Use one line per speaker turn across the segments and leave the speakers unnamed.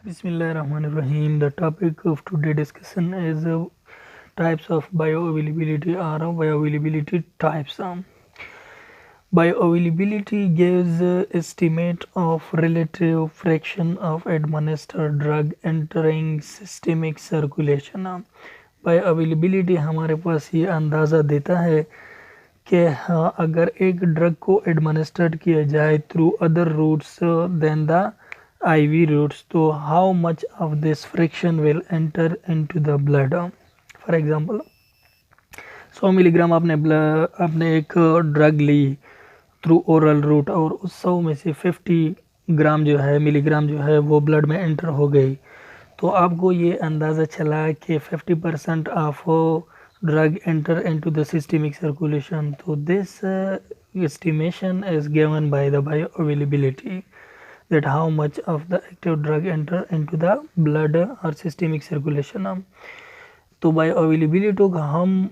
Bismillahirrahmanirrahim. The topic of today's discussion is types of bioavailability or bioavailability types. Bioavailability gives estimate of relative fraction of administered drug entering systemic circulation. Bioavailability हमारे पास ये अंदाज़ा देता है कि हाँ अगर एक ड्रग को एडमिनिस्ट्रेट किया जाए through other routes than the IV routes, तो how much of this friction will enter into the blood. For example 100 milligram आपने एक ड्रग ली थ्रू ओरल रूट और उस 100 में से 50 ग्राम जो है मिलीग्राम जो है वो ब्लड में एंटर हो गई, तो आपको ये अंदाज़ा चला कि 50% of drug enter into the systemic circulation. तो this estimation is given by the bioavailability, that how much of the active drug enter into the blood or systemic circulation. तो बायोअवेलेबिलिटी को हम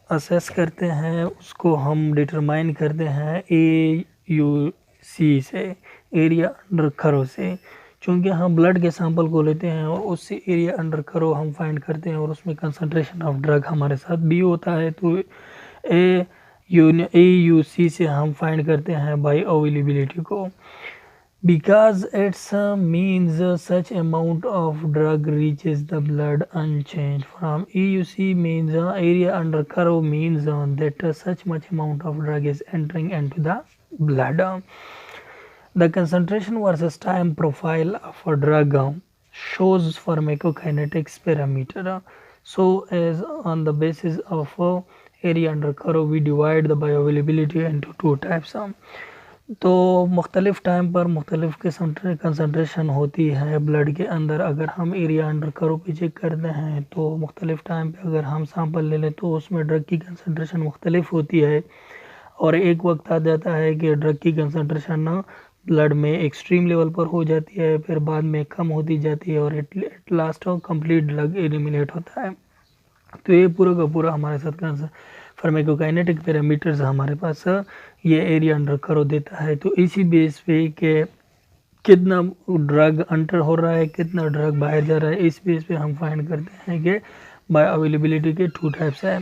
असेस करते हैं, उसको हम डिटरमाइन करते हैं AUC से, एरिया अंडर करो से. चूँकि हम ब्लड के सैंपल को लेते हैं और उससे एरिया अंडर करो हम फाइंड करते हैं और उसमें कंसंट्रेशन ऑफ ड्रग हमारे साथ भी होता है, तो AUC से हम फाइंड करते हैं बायोअवेलेबिलिटी को. Because it means such amount of drug reaches the blood unchanged. From AUC means area under curve means that such much amount of drug is entering into the blood. The concentration versus time profile of a drug shows pharmacokinetics parameter. So as on the basis of area under curve we divide the bioavailability into two types. तो मुख्तलिफ़ time पर मुख्तलिफ़ किस्म concentration होती है blood के अंदर. अगर हम एरिया अंडर करो पे चेक करते हैं तो मुख्तलिफ़ टाइम पे अगर हम सैंपल ले लें तो उसमें ड्रग की कंसंट्रेशन मुख्तलिफ़ होती है और एक वक्त आ जाता है कि ड्रग की कंसंट्रेशन ब्लड में एक्सट्रीम लेवल पर हो जाती है, फिर बाद में कम होती जाती है और at last complete drug eliminate होता है. तो ये पूरा का पूरा हमारे साथ फार्माकोकाइनेटिक पैरामीटर्स हमारे पास ये एरिया अंडर करो देता है. तो इसी बेस पे कि कितना ड्रग अंटर हो रहा है कितना ड्रग बाहर जा रहा है, इस बेस पे हम फाइंड करते हैं कि बायोअवेलेबिलिटी के टू टाइप्स है.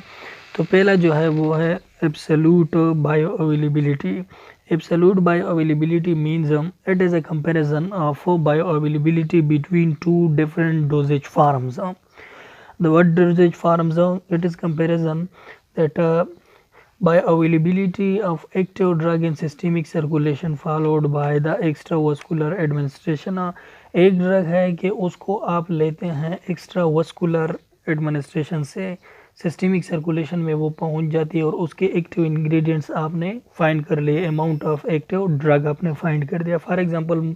तो पहला जो है वो है absolute bioavailability. Absolute bioavailability means it is a comparison of bioavailability between two different dosage forms. The word dosage forms it is comparison that bioavailability of active drug in systemic circulation followed by the extravascular administration. एक drug है कि उसको आप लेते हैं extravascular administration से, systemic circulation में वो पहुंच जाती है और उसके एक्टिव इंग्रेडिएंट्स आपने फाइंड कर लिए, अमाउंट ऑफ एक्टिव ड्रग आपने फाइंड कर दिया. फॉर एग्जांपल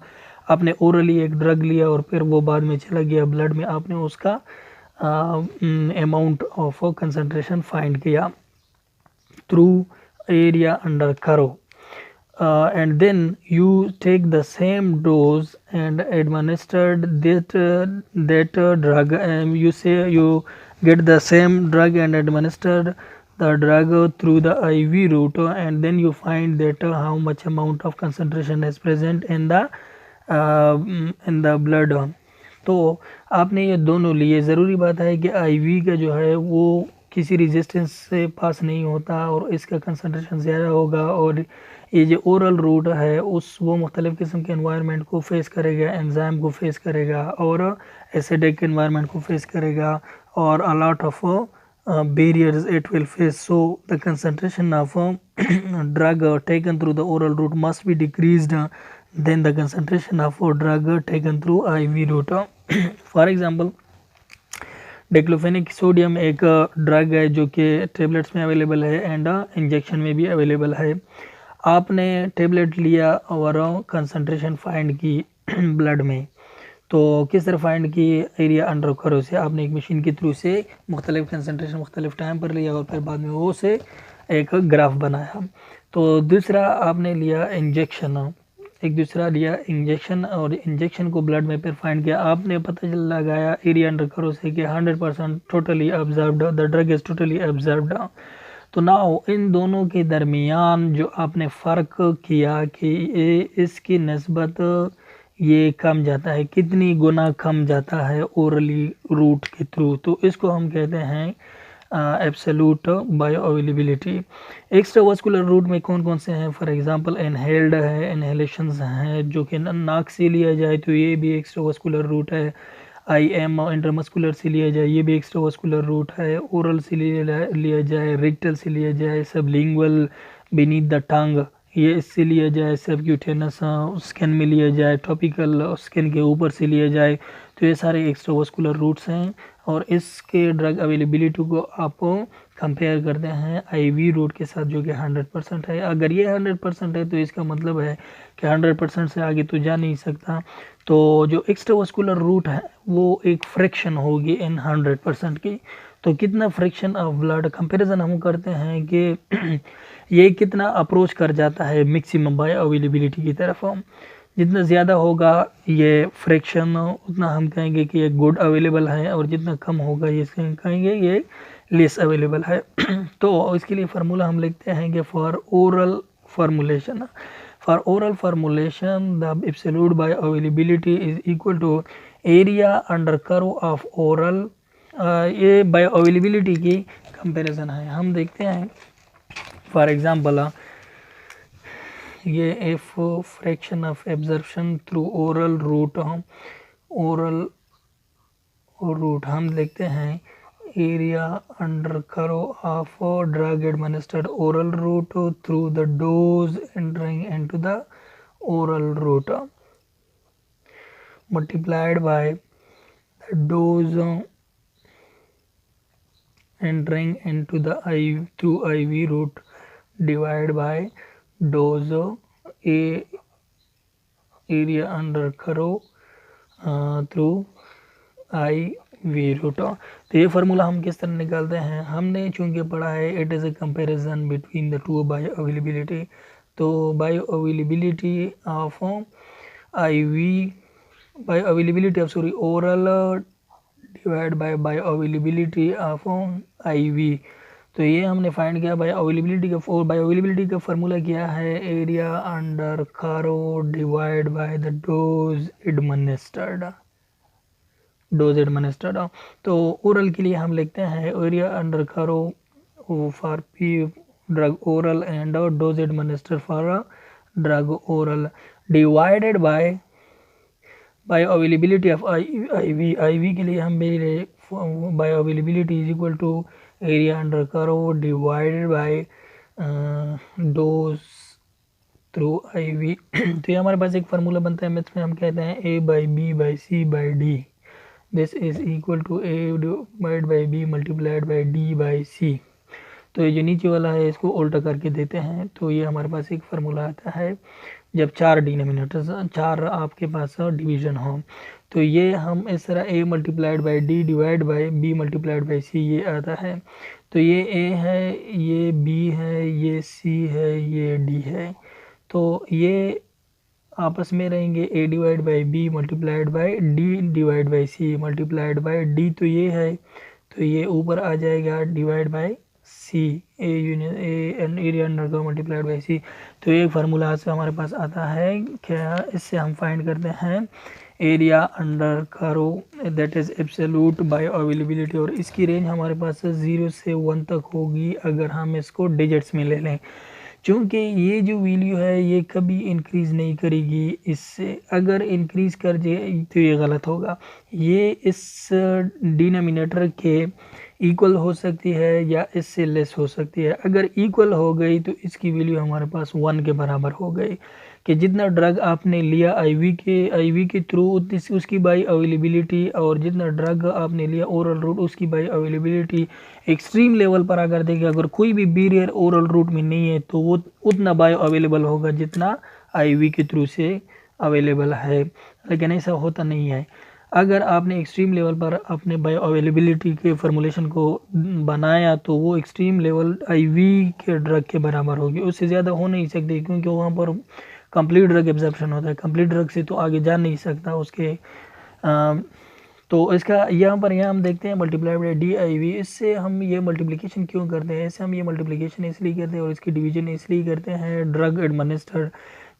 आपने ओरली एक ड्रग लिया और फिर वो बाद में चला गया ब्लड में, आपने उसका amount of concentration find किया through area under curve, and then you take the same dose and administered that drug, and you say you get the same drug and administered the drug through the IV route, and then you find that how much amount of concentration is present in the blood. तो आपने ये दोनों लिए, ज़रूरी बात है कि ivy का जो है वो किसी रेजिस्टेंस से पास नहीं होता और इसका कंसंट्रेशन ज़्यादा होगा, और ये जो ओरल रूट है उस वो मुख्तलिफ़ किस्म के एनवायरनमेंट को फेस करेगा, एंजाइम को फेस करेगा और एसिडिक एनवायरनमेंट को फेस करेगा और a lot of barriers it will face. So the concentration of drug taken through the oral route must be decreased than the concentration of drug taken through IV route. For example diclofenac sodium एक drug है जो कि tablets में available है and injection में भी available है. आपने टेबलेट लिया और कंसंट्रेशन फाइंड की ब्लड में, तो किस तरह फाइंड की, एरिया अंडर करो से आपने एक मशीन के थ्रू से मुख्तलिफ़ कंसंट्रेशन मुख्तलिफ़ टाइम पर लिया और फिर बाद में वो से एक ग्राफ बनाया. तो दूसरा आपने लिया इंजेक्शन, एक दूसरा लिया इंजेक्शन और इंजेक्शन को ब्लड में फिर फाइंड किया, आपने पता चल लगाया एरिया अंडर करो से कि 100% totally observed, the drug is totally observed. तो नाउ इन दोनों के दरमियान जो आपने फ़र्क किया कि इसकी नस्बत ये कम जाता है, कितनी गुना कम जाता है ओरली रूट के थ्रू, तो इसको हम कहते हैं absolute bio availability. Extravascular route में कौन कौन से हैं? फॉर एग्जांपल इनहेल्ड है, इनहेलेशंस हैं जो कि नाक से लिया जाए तो ये भी एक्स्ट्रावास्कुलर रूट है। IM इंट्रामस्कुलर से लिया जाए ये भी एक्स्ट्रावास्कुलर रूट है। ओरल से लिया जाए, रेक्टल से लिया जाए, सबलिंगुअल बीनीथ द टंग ये इससे लिया जाए, सबक्यूटेनस स्किन में लिया जाए, टॉपिकल स्किन के ऊपर से लिया जाए, तो ये सारे एक्स्ट्रावास्कुलर रूट्स हैं। और इसके ड्रग अवेलेबिलिटी को आप कंपेयर करते हैं IV रूट के साथ जो कि 100% है। अगर ये 100% है तो इसका मतलब है कि 100% से आगे तो जा नहीं सकता। तो जो एक्स्ट्रावास्कुलर रूट है वो एक फ्रैक्शन होगी इन 100% की। तो कितना फ्रैक्शन ऑफ ब्लड कंपैरिजन हम करते हैं कि ये कितना अप्रोच कर जाता है मैक्सिमम बायो अवेलेबिलिटी की तरफ। जितना ज़्यादा होगा ये फ्रैक्शन उतना हम कहेंगे कि ये गुड अवेलेबल है, और जितना कम होगा ये कहेंगे ये लेस अवेलेबल है। तो इसके लिए फार्मूला हम लिखते हैं कि for oral formulation the absolute bio availability is equal to area under curve of oral. ये बायो अवेलेबिलिटी की कंपैरिजन है। हम देखते हैं फॉर एग्जांपल ये F fraction of absorption through oral route, हम देखते हैं area under curve of drug administered oral route through the dose entering into the oral route multiplied by the dose entering into the through IV route divided by dose area under curve through IV route। तो ये formula हम किस तरह निकालते हैं? हमने चूंकि पढ़ा है it is a comparison between the two bioavailability. तो bio availability of oral divide by bio availability of IV। तो ये हमने फाइंड किया बायो अवेलेबिलिटी का फार्मूला क्या है? Area under curve divide by the dose administered. तो oral के लिए हम लिखते हैं area under curve for P drug oral and dose administered for drug oral divided by bio availability of IV के लिए हम मेरे bio availability is equal to area under curve divided by dose through IV। तो ये हमारे पास एक formula बनता है मैथ्स में, हम कहते हैं A/B/C/D। This is equal to A divide by B multiplied by D/C। तो ये जो नीचे वाला है इसको उल्टा करके देते हैं, तो ये हमारे पास एक फार्मूला आता है जब 4 डिनोमिनेटर्स 4 आपके पास डिवीजन हो। तो ये हम इस तरह A multiplied by D divide by B multiplied by C ये आता है। तो ये A है, ये B है, ये C है, ये D है। तो ये आपस में रहेंगे A divide by B multiplied by D divide by C multiplied by D। तो ये है, तो ये ऊपर आ जाएगा divide by C A union A area under curve multiplied by C। तो एक फार्मूला से हमारे पास आता है क्या? इससे हम फाइंड करते हैं area under curve that is absolute bio availability, और इसकी रेंज हमारे पास 0 से 1 तक होगी अगर हम इसको डिजिट्स में ले लें। क्योंकि ये जो वैल्यू है ये कभी इंक्रीज़ नहीं करेगी इससे, अगर इंक्रीज़ कर जाए तो ये गलत होगा। ये इस डिनोमिनेटर के इक्वल हो सकती है या इससे लेस हो सकती है। अगर इक्वल हो गई तो इसकी वैल्यू हमारे पास 1 के बराबर हो गई कि जितना ड्रग आपने लिया IV के थ्रू उसकी बाई अवेलेबिलिटी, और जितना ड्रग आपने लिया ओरल रूट उसकी बाई अवेलेबिलिटी एक्सट्रीम लेवल पर अगर देखें, अगर कोई भी बैरियर ओरल रूट में नहीं है तो वो उतना बायो अवेलेबल होगा जितना IV के थ्रू से अवेलेबल है। लेकिन ऐसा होता नहीं है। अगर आपने एक्सट्रीम लेवल पर अपने बायो अवेलेबिलिटी के फार्मूलेशन को बनाया तो वो एक्सट्रीम लेवल IV के ड्रग के बराबर होगी, उससे ज़्यादा हो नहीं सकती, क्योंकि वहाँ पर कंप्लीट ड्रग एब्जॉर्प्शन होता है। कंप्लीट ड्रग से तो आगे जा नहीं सकता उसके। तो इसका यहाँ हम देखते हैं मल्टीप्लाई बाई DIV। इससे हम ये मल्टीप्लिकेशन क्यों करते हैं? इससे हम ये मल्टीप्लिकेशन इसलिए करते हैं और इसकी डिवीजन इसलिए करते हैं ड्रग एडमिनिस्टर्ड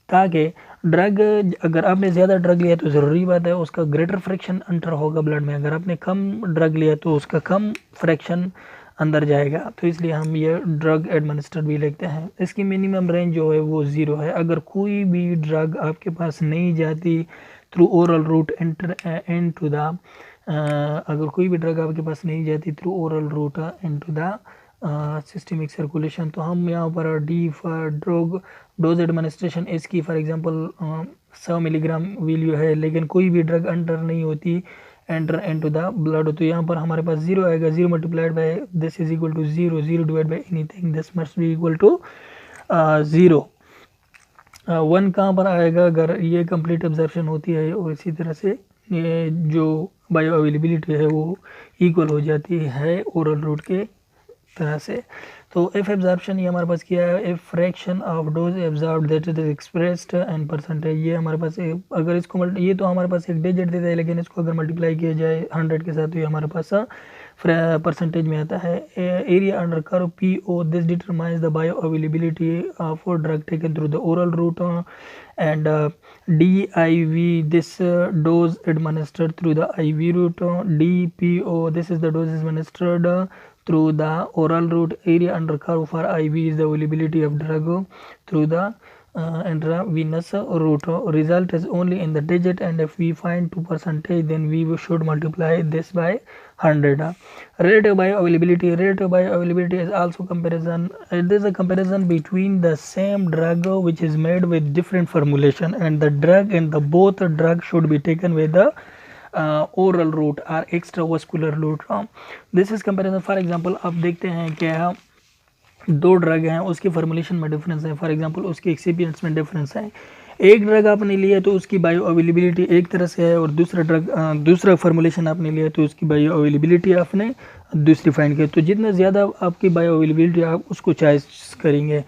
ताकि ड्रग, अगर आपने ज़्यादा ड्रग लिया तो ज़रूरी बात है उसका ग्रेटर फ्रैक्शन अंतर होगा ब्लड में, अगर आपने कम ड्रग लिया तो उसका कम फ्रैक्शन अंदर जाएगा। तो इसलिए हम ये ड्रग एडमिनिस्टर भी लिखते हैं। इसकी मिनिमम रेंज जो है वो 0 है। अगर कोई भी ड्रग आपके पास नहीं जाती through oral root enter into the अगर कोई भी ड्रग आपके पास नहीं जाती through oral root into the systemic circulation, तो हम यहाँ पर D for drug dose administration इसकी फॉर एग्जांपल 100 मिलीग्राम वैल्यू है, लेकिन कोई भी ड्रग अंडर नहीं होती एंटर इनटू द ब्लड, तो यहाँ पर हमारे पास 0 आएगा। 0 multiplied by this is equal to 0, 0 divide by anything this must be equal to 0। 1 कहाँ पर आएगा अगर ये कंप्लीट एब्जॉर्प्शन होती है, और इसी तरह से ये जो बायो अवेलेबिलिटी है वो इक्वल हो जाती है ओरल रूट के तरह से। तो एफ एब्जॉर्प्शन ये हमारे पास क्या है, F fraction of dose absorb that is expressed and percentage, ये हमारे पास अगर इसको ये तो हमारे पास एक डिजिट देता है, लेकिन इसको अगर मल्टीप्लाई किया जाए 100 के साथ तो ये हमारे पास परसेंटेज में आता है। Area under curve P O, this determines the bio availability of drug taken through the oral route, and DIV, this dose administered through the IV route. DPO, this is the dose administered through the oral route. Area under curve for IV is the availability of drug through the intravenous route. Result is only in the digit, and if we find 2%, then we should multiply this by 100. Relative bioavailability. Relative bioavailability is also comparison. It is a comparison between the same drug which is made with different formulation, and the drug and the both drug should be taken with the oral route or extravascular route. This is comparison. For example, आप देखते हैं कि दो drug हैं, उसकी formulation में difference है, for example उसके एक्सिपिएंट्स में डिफरेंस है। एक ड्रग आपने लिया तो उसकी बायो अवेलेबिलिटी एक तरह से है, और दूसरा फार्मूलेशन आपने लिया तो उसकी बायो अवेलेबिलिटी आपने दूसरी फाइंड की। तो जितना ज़्यादा आपकी बायो अवेलेबिलिटी आप उसको चॉइस करेंगे।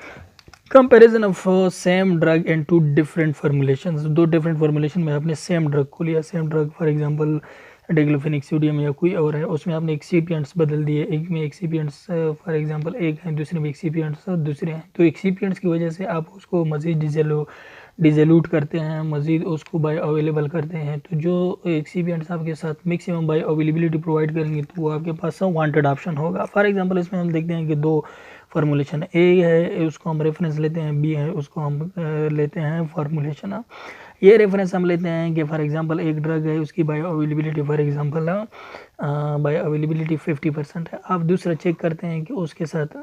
Comparison of same drug and two different formulations, दो डिफरेंट फार्मूलेशन में आपने सेम ड्रग को लिया, same drug for example diclofenac sodium या कोई और है, उसमें आपने एक्सिपिएंट्स बदल दिए, एक में एक्सिपिएंट्स फॉर एग्जांपल एक है, दूसरे में एक्सिपिएंट्स दूसरे हैं, तो एक्सिपिएंट्स की वजह से आप उसको मज़ीद डिजेल्यूट करते हैं, मज़ीद उसको बायो अवेलेबल करते हैं। तो जो एक्सिपिएंट्स आपके साथ मैक्सिमम बायो अवेलेबिलिटी प्रोवाइड करेंगे तो वो आपके पास वांटेड ऑप्शन होगा। फॉर एग्जांपल इसमें हम देखते हैं कि दो फार्मूलेशन है, ए है उसको हम रेफरेंस लेते हैं, बी है उसको हम लेते हैं फार्मूलेशन। ये रेफरेंस हम लेते हैं कि फॉर एग्जांपल एक ड्रग है उसकी bio availability for example bio availability 50% है। आप दूसरा चेक करते हैं कि उसके साथ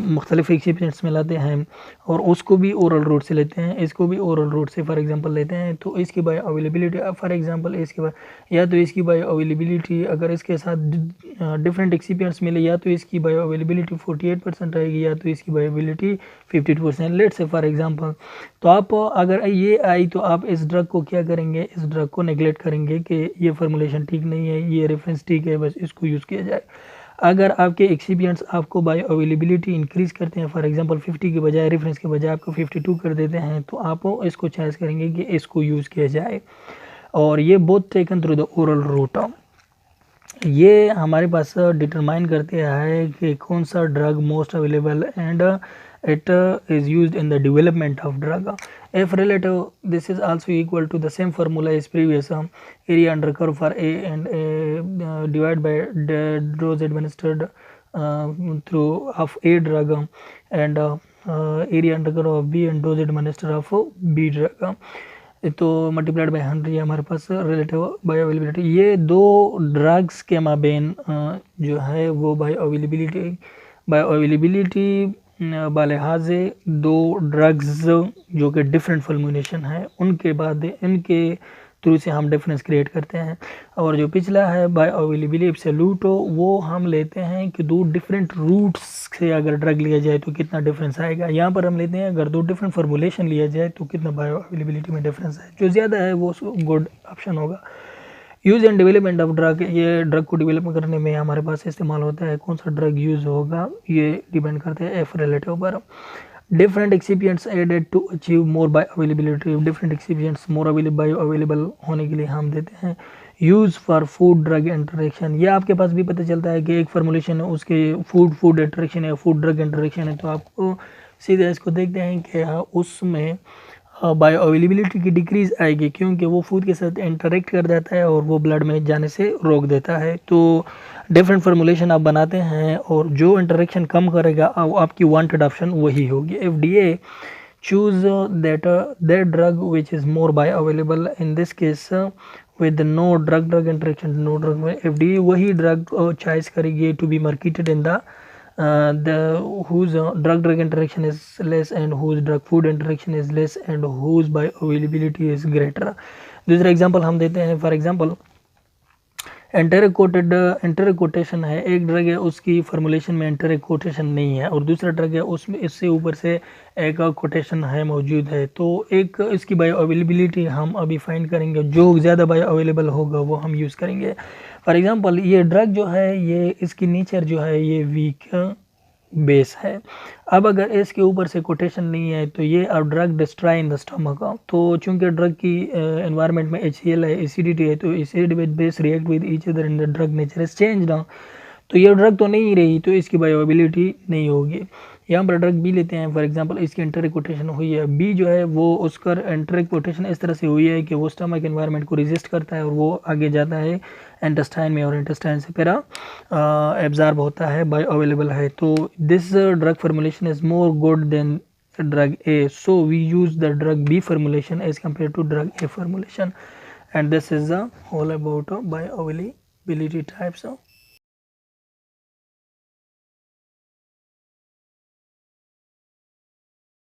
मुख्तलिफ एक्सिपिएंट्स मिलाते हैं और उसको भी ओरल रूट से लेते हैं, इसको भी ओरल रूट से फॉर एग्जांपल लेते हैं, तो इसकी बायो अवेलेबिलिटी फॉर एग्जांपल इसके या तो इसकी बायो अवेलेबिलिटी अगर इसके साथ डिफरेंट एक्सिपिएंट्स मिले या तो इसकी बायो अवेलेबिलिटी 48% रहेगी या तो इसकी bio availability 52%। Let's say for example, तो आप अगर ये आई तो आप इस ड्रग को क्या करेंगे, इस ड्रग को नेगलेक्ट करेंगे कि ये फार्मूलेशन ठीक नहीं है, ये रेफरेंस ठीक है, बस इसको यूज़ किया जाए। अगर आपके एक्सिपिएंट्स आपको बायो अवेलेबिलिटी इंक्रीज़ करते हैं, फॉर एग्जांपल 50 के बजाय रेफरेंस के बजाय आपको 52 कर देते हैं, तो आप इसको चॉइस करेंगे कि इसको यूज़ किया जाए। और ये both taken through the oral root. ये हमारे पास डिटरमाइन करते हैं कि कौन सा drug most available and it is used in the development of drug. If relative, this is also equal to the same formula as previous, area under curve for A and divided by the dose administered through of A drug and area under curve of B and dose administered of B drug, तो multiplied by 100 हमारे पास relative bio availability. ये दो drugs के माबेन जो है वो bio availability बालिहाज दो drugs जो कि डिफरेंट फॉर्मुलेशन है उनके बाद इनके थ्रू से हम डिफरेंस क्रिएट करते हैं। और जो पिछला है बायो अवेलेबिलिटी एब्सोल्यूट, वो हम लेते हैं कि दो डिफरेंट रूट्स से अगर ड्रग लिया जाए तो कितना डिफरेंस आएगा। यहाँ पर हम लेते हैं अगर दो डिफरेंट फॉर्मुलेशन लिया जाए तो कितना बायो अवेलेबिलिटी में डिफरेंस है, जो ज़्यादा है वो गुड ऑप्शन होगा। Use and development of drug, ये ड्रग को डेवलप करने में हमारे पास इस्तेमाल होता है, कौन सा ड्रग यूज़ होगा ये डिपेंड करते हैं एफ रिलेटिव पर। Different excipients added to achieve more bio availability, different excipients more bio available होने के लिए हम देते हैं। Use for food drug interaction, ये आपके पास भी पता चलता है कि एक फार्मूलेशन है उसके फूड इंटरेक्शन है, फूड ड्रग इंटरेक्शन है, तो आपको सीधे इसको देखते हैं कि उसमें बायो अवेलेबिलिटी की डिक्रीज आएगी, क्योंकि वो फूड के साथ इंटरेक्ट कर जाता है और वो ब्लड में जाने से रोक देता है। तो डिफरेंट फार्मूलेशन आप बनाते हैं और जो इंटरेक्शन कम करेगा आपकी वांटेड ऑप्शन वही होगी। FDA choose that drug which is more bioavailable, in this case with no drug interaction, no drug, FDA वही ड्रग चॉइस करेगी to be marketed in the whose drug interaction is less and whose drug food interaction is less and whose bioavailability is greater। दूसरा example हम देते हैं, for example एंटेरिकोटेशन है, एक drug है उसकी फार्मूलेशन में एंटेरिकोटेशन नहीं है और दूसरा ड्रग है उसमें इससे ऊपर से एक कोटेशन है मौजूद है। तो एक इसकी बायो अवेलेबिलिटी हम अभी फाइंड करेंगे, जो ज़्यादा बायो अवेलेबल होगा वो हम यूज़ करेंगे। फॉर एग्जांपल ये ड्रग जो है ये इसकी नेचर जो है ये वीक बेस है। अब अगर इसके ऊपर से कोटेशन नहीं है तो ये drug destroy in the stomach. तो चूंकि ड्रग की एनवायरनमेंट में HCl है, एसिडिटी है, तो acid with base react with each other in the drug nature is change ना, तो ये ड्रग तो नहीं रही, तो इसकी बायोअवेलेबिलिटी नहीं होगी। यहाँ पर ड्रग बी लेते हैं, फॉर एग्जांपल इसकी एंटरिक कोटेशन हुई है, बी जो है वो उसका एंटरिक कोटेशन इस तरह से हुई है कि वो स्टमक एनवायरनमेंट को रेजिस्ट करता है और वो आगे जाता है इंटेस्टाइन में और इंटेस्टाइन से फिर एब्जॉर्ब होता है, बायो अवेलेबल है। तो this drug formulation is more good than drug A, so we use the drug B formulation as compared to drug A formulation, and this is the whole about bioavailability types of